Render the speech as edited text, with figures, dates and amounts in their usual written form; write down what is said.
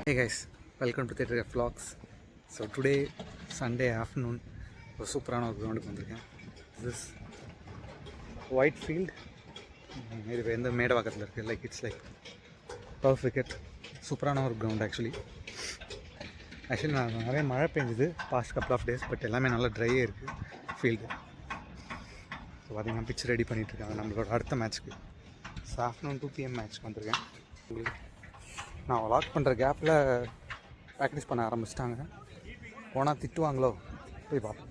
Hey guys, welcome to Theatre Vlogs. So today, Sunday afternoon, ஒரு சூப்பரான ஒரு கிரவுண்டுக்கு வந்திருக்கேன். திஸ் ஒயிட் ஃபீல்ட் இது எந்த மேடவாக்கத்தில் இருக்குது. லைக் இட்ஸ் லைக் பர்ஃபெக்ட் சூப்பரான ஒரு கிரவுண்ட் ஆக்சுவலி நான் நிறைய மழை பெஞ்சுது past couple of days. But எல்லாமே நல்லா ட்ரையே இருக்குது ஃபீல்டு. ஸோ பார்த்தீங்கன்னா பிக்சர் ரெடி பண்ணிகிட்ருக்காங்க நம்மளோட அடுத்த மேட்ச்க்கு. ஸோ ஆஃப்டர்நூன் 2 PM மேட்ச்க்கு வந்திருக்கேன். நான் வாக் பண்ணுற கேப்பில் ப்ராக்டிஸ் பண்ண ஆரம்பிச்சிட்டாங்க. போனால் திட்டுவாங்களோ போய் பார்ப்போம்.